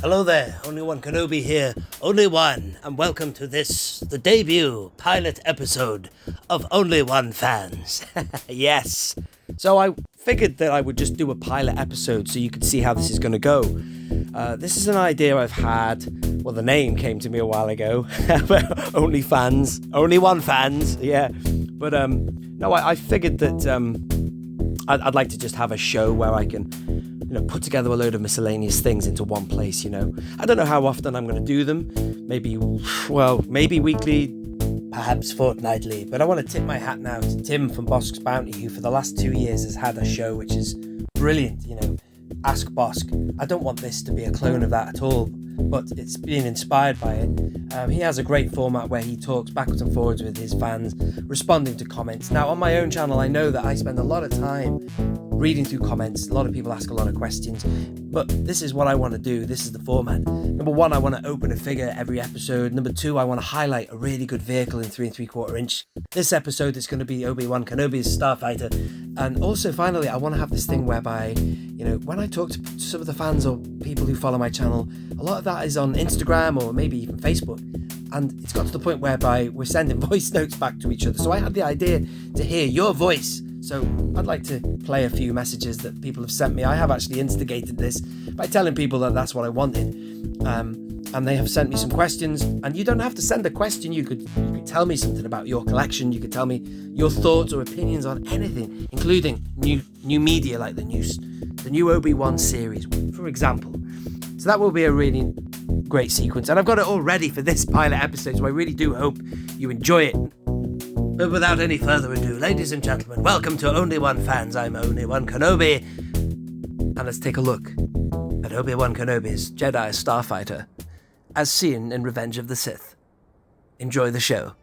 Hello there, only one Kenobi here, only one, and welcome to this, the debut pilot episode of Only One Fans. Yes. So I figured that I would just do a pilot episode so you could see how this is going to go. This is an idea I've had. Well, the name came to me a while ago. Only fans, only one fans, yeah. But no, I figured that I'd like to just have a show where I can put together a load of miscellaneous things into one place, I don't know how often I'm going to do them. Maybe weekly, perhaps fortnightly. But I want to tip my hat now to Tim from Bosk's Bounty, who for the last 2 years has had a show which is brilliant, Ask Bosk. I don't want this to be a clone of that at all, but it's being inspired by it. He has a great format where he talks backwards and forwards with his fans, responding to comments. Now, on my own channel, I know that I spend a lot of time reading through comments. A lot of people ask a lot of questions, but this is what I want to do. This is the format. Number one, I want to open a figure every episode. Number two, I want to highlight a really good vehicle in 3 3/4 inch. This episode is going to be Obi-Wan Kenobi's starfighter. And also, finally, I want to have this thing whereby, when I talk to some of the fans or people who follow my channel, a lot of that is on Instagram or maybe even Facebook. And it's got to the point whereby we're sending voice notes back to each other. So I had the idea to hear your voice. So I'd like to play a few messages that people have sent me. I have actually instigated this by telling people that that's what I wanted. And they have sent me some questions. And you don't have to send a question. You could tell me something about your collection. You could tell me your thoughts or opinions on anything, including new media like the new Obi-Wan series, for example. So that will be a really great sequence. And I've got it all ready for this pilot episode. So I really do hope you enjoy it. But without any further ado, ladies and gentlemen, welcome to Only One Fans. I'm Only One Kenobi. And let's take a look at Obi-Wan Kenobi's Jedi starfighter, as seen in Revenge of the Sith. Enjoy the show.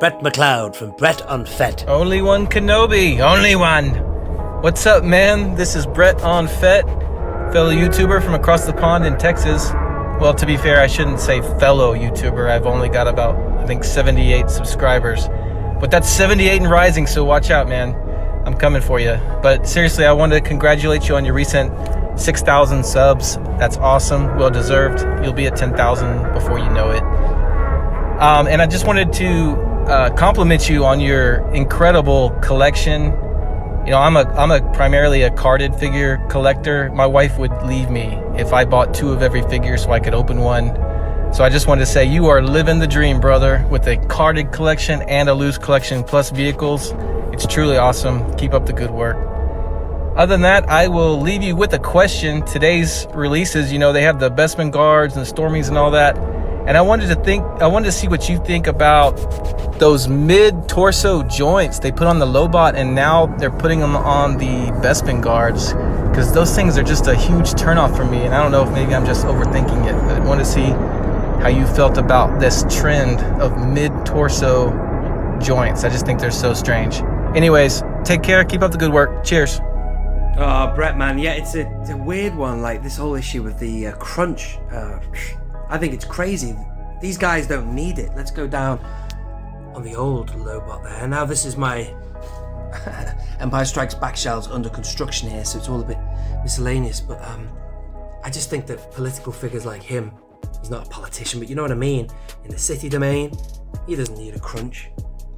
Brett McLeod from Brett on Fet. Only One Kenobi, only one. What's up, man? This is Brett on Fet, fellow YouTuber from across the pond in Texas. Well, to be fair, I shouldn't say fellow YouTuber. I've only got about, I think, 78 subscribers. But that's 78 and rising, so watch out, man. I'm coming for you. But seriously, I wanted to congratulate you on your recent 6,000 subs. That's awesome, well deserved. You'll be at 10,000 before you know it. And I just wanted to compliment you on your incredible collection. You know, I'm a primarily a carded figure collector. My wife would leave me if I bought 2 of every figure so I could open one. So I just wanted to say you are living the dream, brother, with a carded collection and a loose collection plus vehicles. It's truly awesome. Keep up the good work. Other than that, I will leave you with a question. Today's releases, you know, they have the Bespin guards and the Stormies and all that. And I wanted to see what you think about those mid-torso joints they put on the Lobot, and now they're putting them on the Bespin guards, because those things are just a huge turnoff for me. And I don't know if maybe I'm just overthinking it, but I want to see how you felt about this trend of mid-torso joints. I just think they're so strange. Anyways, take care. Keep up the good work. Cheers. Oh, Brett, man, yeah, it's a weird one. Like this whole issue with the crunch. I think it's crazy. These guys don't need it. Let's go down on the old Lobot there. Now this is my Empire Strikes Back shelves under construction here, so it's all a bit miscellaneous. But I just think that political figures like him, he's not a politician, but you know what I mean. In the city domain, he doesn't need a crunch,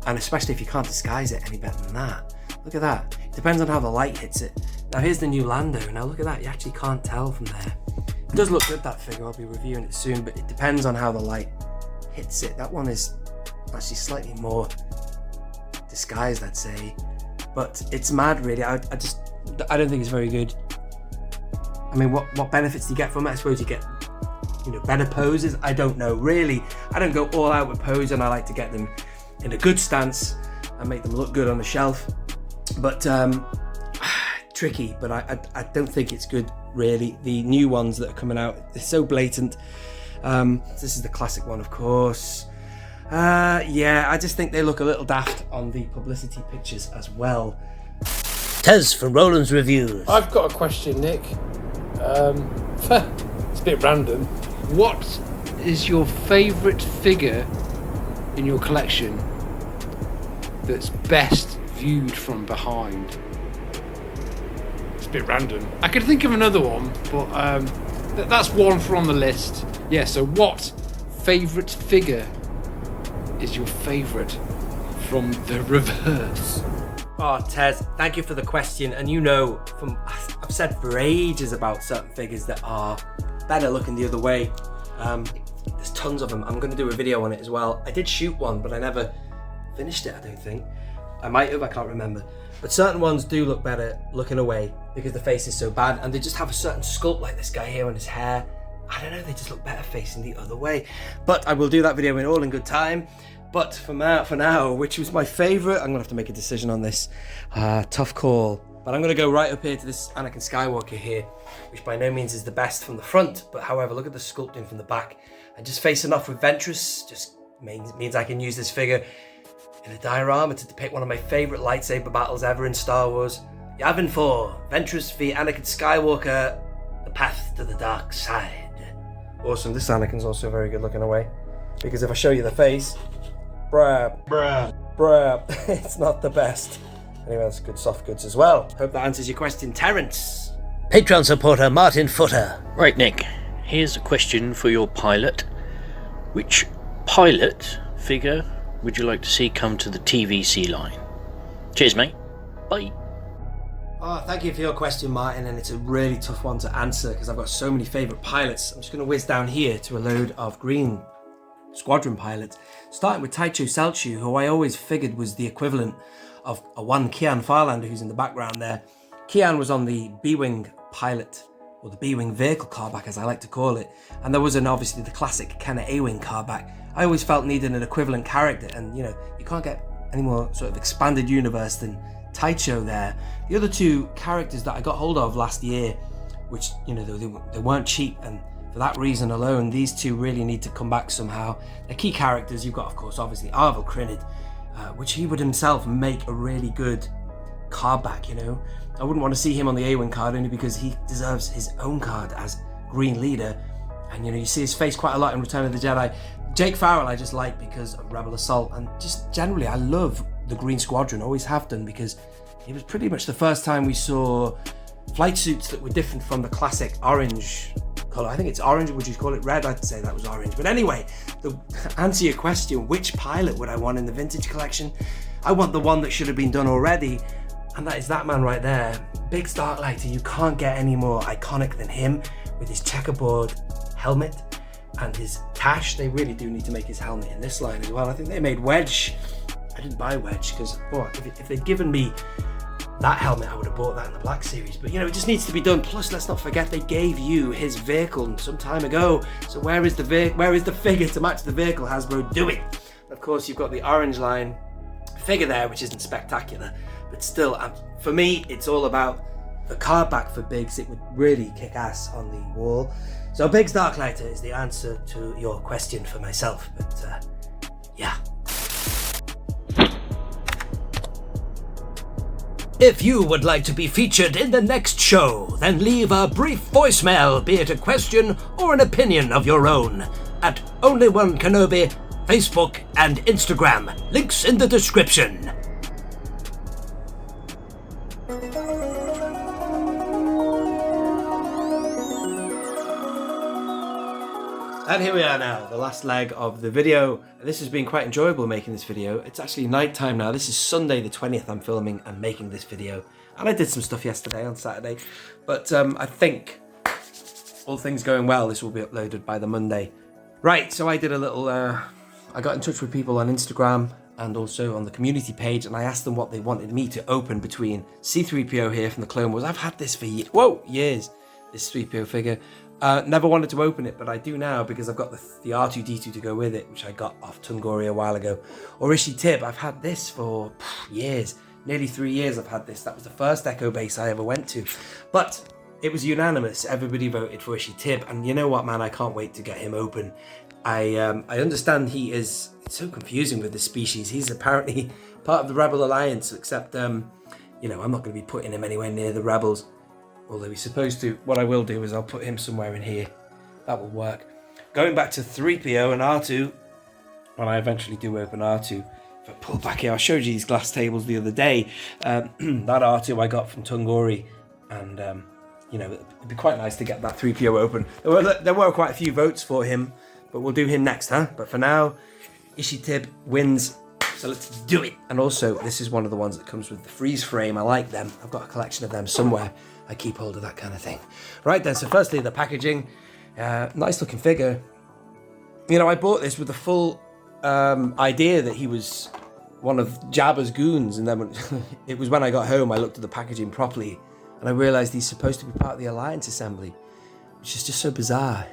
and especially if you can't disguise it any better than that. Look at that. It depends on how the light hits it. Now here's the new Lando. Now look at that. You actually can't tell from there. It does look good, that figure. I'll be reviewing it soon, but it depends on how the light hits it. That one is actually slightly more disguised, I'd say, but it's mad, really. I don't think it's very good. I mean, what benefits do you get from it? I suppose you get, you know, better poses. I don't know, really. I don't go all out with posing. I like to get them in a good stance and make them look good on the shelf. But tricky, but I don't think it's good, really. The new ones that are coming out, they're so blatant. This is the classic one, of course. Yeah, I just think they look a little daft on the publicity pictures as well. Tez from Roland's Reviews. I've got a question, Nick. It's a bit random. What is your favourite figure in your collection that's best viewed from behind? A bit random. I could think of another one, but that's one for on the list. Yeah, so what favourite figure is your favourite from the reverse? Oh, Tez, thank you for the question. And you know, I've said for ages about certain figures that are better looking the other way. There's tons of them. I'm going to do a video on it as well. I did shoot one, but I never finished it, I don't think. I might have, I can't remember. But certain ones do look better looking away because the face is so bad, and they just have a certain sculpt, like this guy here and his hair. I don't know, they just look better facing the other way. But I will do that video in good time. But for now, which was my favourite, I'm going to have to make a decision on this. Tough call. But I'm going to go right up here to this Anakin Skywalker here, which by no means is the best from the front. But however, look at the sculpting from the back. And just facing off with Ventress just means I can use this figure in a diorama to depict one of my favourite lightsaber battles ever in Star Wars. Yavin 4, Ventress v Anakin Skywalker, the path to the dark side. Awesome, this Anakin's also very good looking away, because if I show you the face, brab, it's not the best. Anyway, that's good soft goods as well. Hope that answers your question, Terrence. Patreon supporter Martin Footer. Right, Nick, here's a question for your pilot. Which pilot figure would you like to see come to the TVC line? Cheers, mate. Bye. Oh, thank you for your question, Martin, and it's a really tough one to answer because I've got so many favourite pilots. I'm just going to whiz down here to a load of green squadron pilots, starting with Taicho Selchu, who I always figured was the equivalent of a one Kian Farlander who's in the background there. Kian was on the B-Wing pilot, or the B-Wing vehicle carback as I like to call it, and there was obviously the classic Kenner A-Wing carback. I always felt needed an equivalent character, and you know, you can't get any more sort of expanded universe than Taicho there. The other two characters that I got hold of last year, which, you know, they weren't cheap, and for that reason alone, these two really need to come back somehow. They're key characters. You've got, of course, obviously Arvel Crinid, which he would himself make a really good card back, you know. I wouldn't want to see him on the A-Wing card only because he deserves his own card as Green Leader. And, you know, you see his face quite a lot in Return of the Jedi. Jake Farrell I just like because of Rebel Assault, and just generally I love the Green Squadron, always have done, because it was pretty much the first time we saw flight suits that were different from the classic orange colour. I think it's orange, would you call it red? I'd say that was orange. But anyway, to answer your question, which pilot would I want in the vintage collection? I want the one that should have been done already, and that is that man right there. Big Starlighter, you can't get any more iconic than him, with his checkerboard helmet and his tash. They really do need to make his helmet in this line as well. I think they made Wedge. I didn't buy Wedge because if they'd given me that helmet, I would have bought that in the Black Series. But, you know, it just needs to be done. Plus, let's not forget they gave you his vehicle some time ago. So where is the figure to match the vehicle? Hasbro, do it. And of course, you've got the orange line figure there, which isn't spectacular, but still, for me, it's all about the card back for Biggs. It would really kick ass on the wall. So Biggs Darklighter is the answer to your question for myself. But yeah. If you would like to be featured in the next show, then leave a brief voicemail, be it a question or an opinion of your own, at Only One Kenobi, Facebook and Instagram. Links in the description. And here we are now, the last leg of the video. This has been quite enjoyable making this video. It's actually night time now. This is Sunday the 20th I'm filming and making this video. And I did some stuff yesterday on Saturday. But I think, all things going well, this will be uploaded by the Monday. Right, so I did a little, I got in touch with people on Instagram and also on the community page, and I asked them what they wanted me to open between C-3PO here from the Clone Wars. I've had this for years, this 3PO figure. Never wanted to open it, but I do now because I've got the R2-D2 to go with it, which I got off Tungori a while ago. Or Ishi Tib, I've had this for years, nearly 3 years I've had this. That was the first Echo base I ever went to. But it was unanimous, everybody voted for Ishi Tib, and you know what, man, I can't wait to get him open. I understand it's so confusing with the species. He's apparently part of the Rebel Alliance, except, you know, I'm not going to be putting him anywhere near the Rebels. Although he's supposed to. What I will do is I'll put him somewhere in here. That will work. Going back to 3PO and R2, when I eventually do open R2, if I pull back here, I showed you these glass tables the other day. That R2 I got from Tungori, and you know, it'd be quite nice to get that 3PO open. There were quite a few votes for him, but we'll do him next, huh? But for now, Ishi Tib wins. So let's do it. And also, this is one of the ones that comes with the freeze frame. I like them. I've got a collection of them somewhere. I keep hold of that kind of thing. Right then, so firstly, the packaging. Nice looking figure. You know, I bought this with the full idea that he was one of Jabba's goons. And then it was when I got home, I looked at the packaging properly. And I realised he's supposed to be part of the Alliance Assembly, which is just so bizarre.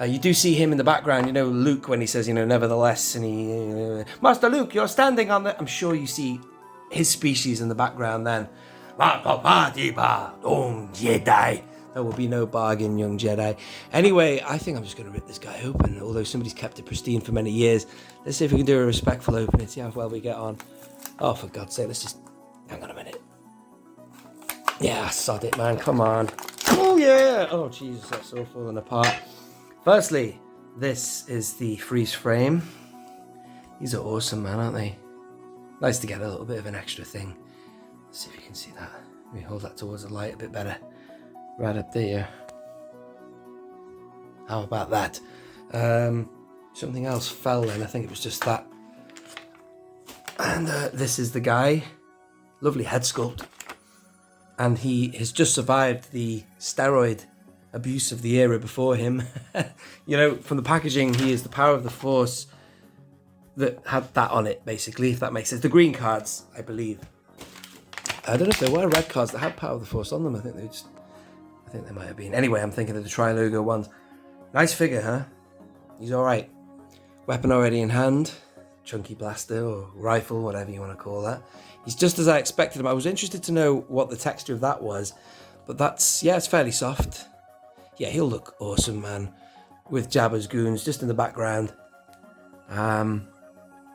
You do see him in the background, you know, Luke, when he says, you know, nevertheless, and he, Master Luke, you're standing on the... I'm sure you see his species in the background then. There will be no bargain, young Jedi. Anyway, I think I'm just going to rip this guy open, although somebody's kept it pristine for many years. Let's see if we can do a respectful opening, see how well we get on. Oh, for God's sake, let's just... Hang on a minute. Yeah, sod it, man, come on. Oh, yeah! Oh, Jesus, that's all falling apart. Firstly, this is the freeze frame. These are awesome, man, aren't they? Nice to get a little bit of an extra thing. Let's see if you can see that. Let me hold that towards the light a bit better. Right up there. How about that? Something else fell then. I think it was just that. And this is the guy. Lovely head sculpt. And he has just survived the steroid abuse of the era before him. You know, from the packaging, he is the power of the Force that had that on it, basically, if that makes sense. The green cards, I believe. I don't know if there were red cards that had Power of the Force on them. I think they might have been. Anyway, I'm thinking of the Trilogy ones. Nice figure, huh? He's alright. Weapon already in hand. Chunky blaster or rifle, whatever you want to call that. He's just as I expected him. I was interested to know what the texture of that was. But that's, yeah, it's fairly soft. Yeah, he'll look awesome, man. With Jabba's goons just in the background.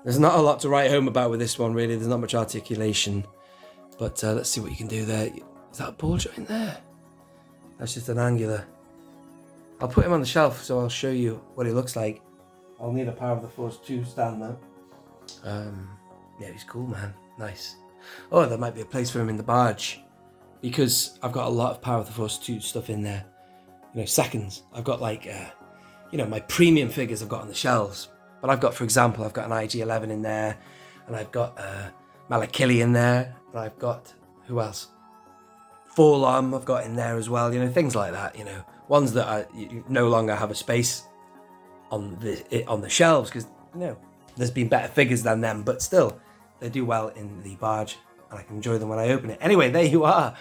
There's not a lot to write home about with this one, really. There's not much articulation. But let's see what you can do there. Is that a ball joint there? That's just an angular. I'll put him on the shelf so I'll show you what he looks like. I'll need a Power of the Force 2 stand though. Yeah, he's cool, man. Nice. Oh, there might be a place for him in the barge, because I've got a lot of Power of the Force 2 stuff in there. You know, seconds. I've got like, you know, my premium figures I've got on the shelves. But I've got, for example, I've got an IG-11 in there, and I've got Malakili in there, and I've got, who else? Forlom I've got in there as well. You know, things like that. You know, ones that no longer have a space on the shelves, because, you know, there's been better figures than them, but still, they do well in the barge, and I can enjoy them when I open it. Anyway, there you are.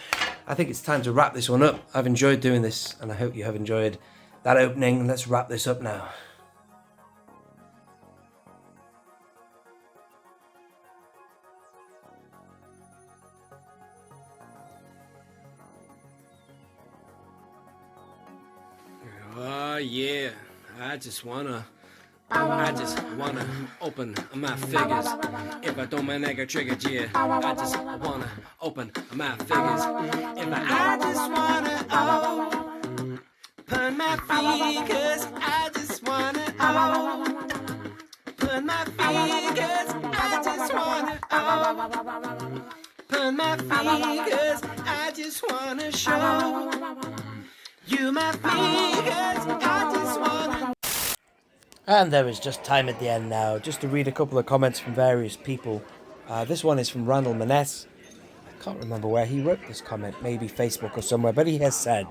I think it's time to wrap this one up. I've enjoyed doing this, and I hope you have enjoyed that opening. Let's wrap this up now. Oh yeah, I just wanna open my figures. If I don't my nigga trigger, yeah, I just wanna open my figures. If I just wanna open my figures, I just wanna open my figures, I just wanna open my figures, I just wanna show you my figures, I just wanna. And there is just time at the end now, just to read a couple of comments from various people. This one is from Randall Maness. I can't remember where he wrote this comment, maybe Facebook or somewhere, but he has said,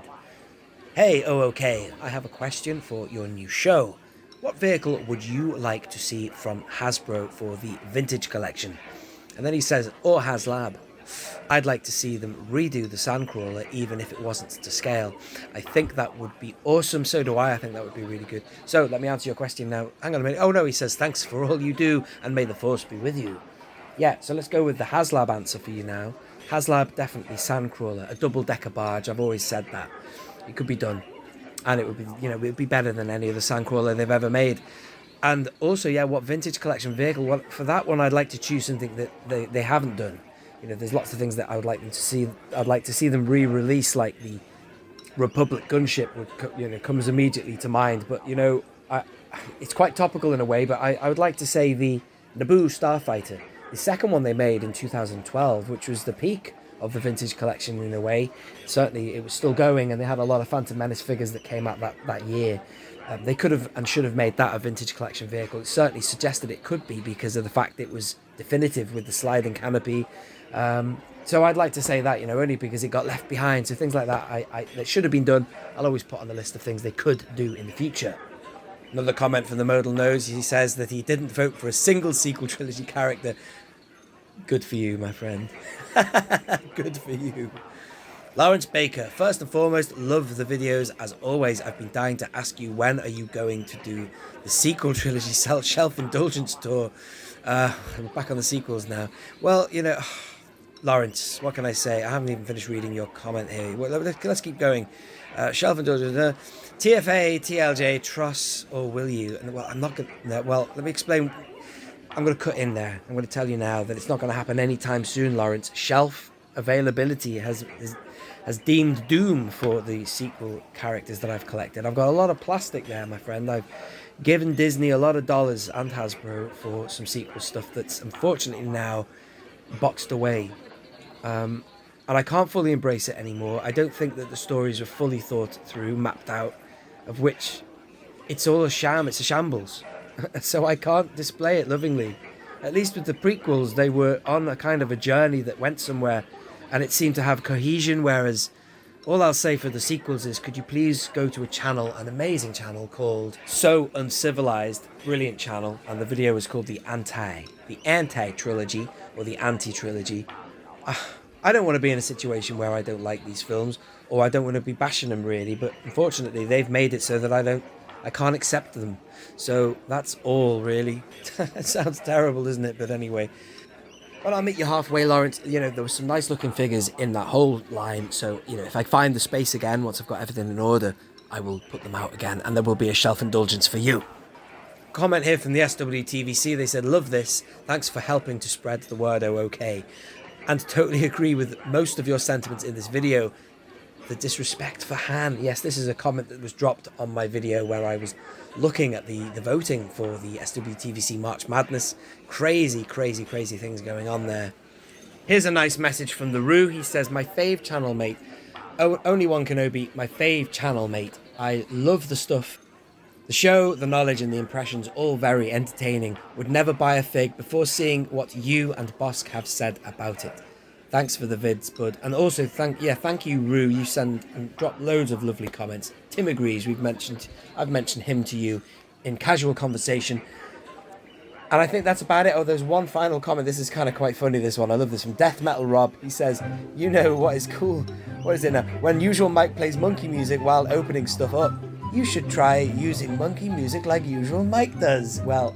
"Hey O.O.K, I have a question for your new show. What vehicle would you like to see from Hasbro for the vintage collection?" And then he says, "Or HasLab. I'd like to see them redo the Sandcrawler, even if it wasn't to scale. I think that would be awesome. So do I think that would be really good." So let me answer your question now. Hang on a minute. Oh no, he says, "Thanks for all you do, and may the Force be with you." Yeah, so let's go with the HasLab answer for you now. HasLab, definitely Sandcrawler, a double-decker barge. I've always said that. It could be done. And it would be, you know, it would be better than any other Sandcrawler they've ever made. And also, yeah, what vintage collection vehicle? Well, for that one, I'd like to choose something that they haven't done. You know, there's lots of things that I would like them to see. I'd like to see them re-release, like the Republic gunship, comes immediately to mind. But, you know, it's quite topical in a way, but I would like to say the Naboo starfighter, the second one they made in 2012, which was the peak of the vintage collection in a way. Certainly, it was still going, and they had a lot of Phantom Menace figures that came out that year. They could have and should have made that a vintage collection vehicle. It certainly suggested it could be, because of the fact it was definitive with the sliding canopy. So I'd like to say that, you know, only because it got left behind. So things like that, that should have been done, I'll always put on the list of things they could do in the future. Another comment from the Modal Nose. He says that he didn't vote for a single sequel trilogy character. Good for you, my friend. Good for you. Lawrence Baker, first and foremost, love the videos. As always, I've been dying to ask you, when are you going to do the sequel trilogy shelf indulgence tour? We're back on the sequels now. Well, you know, Lawrence, what can I say? I haven't even finished reading your comment here. Well, let's keep going. Shelf indulgence, TFA, TLJ, Truss, or will you? And well, I'm not going to. Well, let me explain. I'm going to cut in there. I'm going to tell you now that it's not going to happen anytime soon, Lawrence. Shelf availability has deemed doom for the sequel characters that I've collected. I've got a lot of plastic there, my friend. I've given Disney a lot of dollars, and Hasbro, for some sequel stuff that's unfortunately now boxed away. And I can't fully embrace it anymore. I don't think that the stories are fully thought through, mapped out, of which it's all a sham, it's a shambles. So I can't display it lovingly. At least with the prequels, they were on a kind of a journey that went somewhere, and it seemed to have cohesion, whereas all I'll say for the sequels is, could you please go to a channel, an amazing channel called So Uncivilised, brilliant channel, and the video is called the Anti-Trilogy, or the Anti-Trilogy. I don't want to be in a situation where I don't like these films, or I don't want to be bashing them really, but unfortunately they've made it so that I can't accept them. So that's all really. It sounds terrible, doesn't it? But anyway. Well, I'll meet you halfway, Lawrence. You know, there were some nice looking figures in that whole line. So, you know, if I find the space again, once I've got everything in order, I will put them out again, and there will be a shelf indulgence for you. comment here from the SWTVC. They said, love this. Thanks for helping to spread the word O.O.K. And totally agree with most of your sentiments in this video. The disrespect for Han. Yes, this is a comment that was dropped on my video where I was looking at the voting for the SWTVC March Madness. Crazy, crazy, crazy things going on there. Here's a nice message from the Roo. He says, my fave channel mate. Only One Kenobi, my fave channel mate. I love the stuff. The show, the knowledge and the impressions, all very entertaining. Would never buy a fig before seeing what you and Bosk have said about it. Thanks for the vids, bud. And also, thank you, Roo. You send and drop loads of lovely comments. Tim agrees. I've mentioned him to you in casual conversation. And I think that's about it. Oh, there's one final comment. This is kind of quite funny, this one. I love this from Death Metal Rob. He says, you know what is cool? What is it now? When Usual Mike plays monkey music while opening stuff up, you should try using monkey music like Usual Mike does. Well,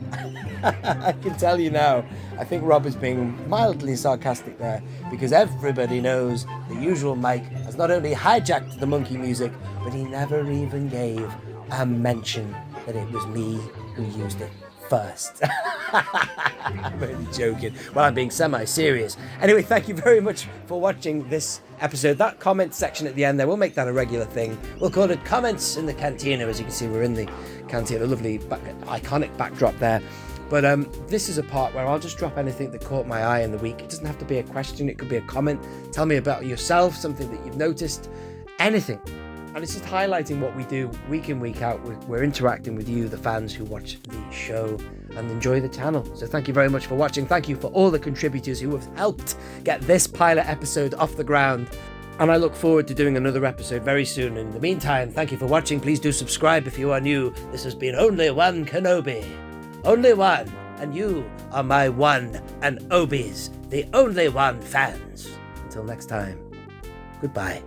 I can tell you now, I think Rob is being mildly sarcastic there, because everybody knows the Usual Mike has not only hijacked the monkey music, but he never even gave a mention that it was me who used it first. I'm only joking. Well, I'm being semi-serious. Anyway, thank you very much for watching this episode. That comment section at the end there, we'll make that a regular thing. We'll call it Comments in the Cantina. As you can see, we're in the cantina. Lovely, iconic backdrop there. But this is a part where I'll just drop anything that caught my eye in the week. It doesn't have to be a question. It could be a comment. Tell me about yourself, something that you've noticed, anything. And it's just highlighting what we do week in, week out. We're interacting with you, the fans who watch the show and enjoy the channel. So thank you very much for watching. Thank you for all the contributors who have helped get this pilot episode off the ground. And I look forward to doing another episode very soon. In the meantime, thank you for watching. Please do subscribe if you are new. This has been Only One Kenobi. Only one. And you are my one and Obi's, the Only One fans. Until next time, goodbye.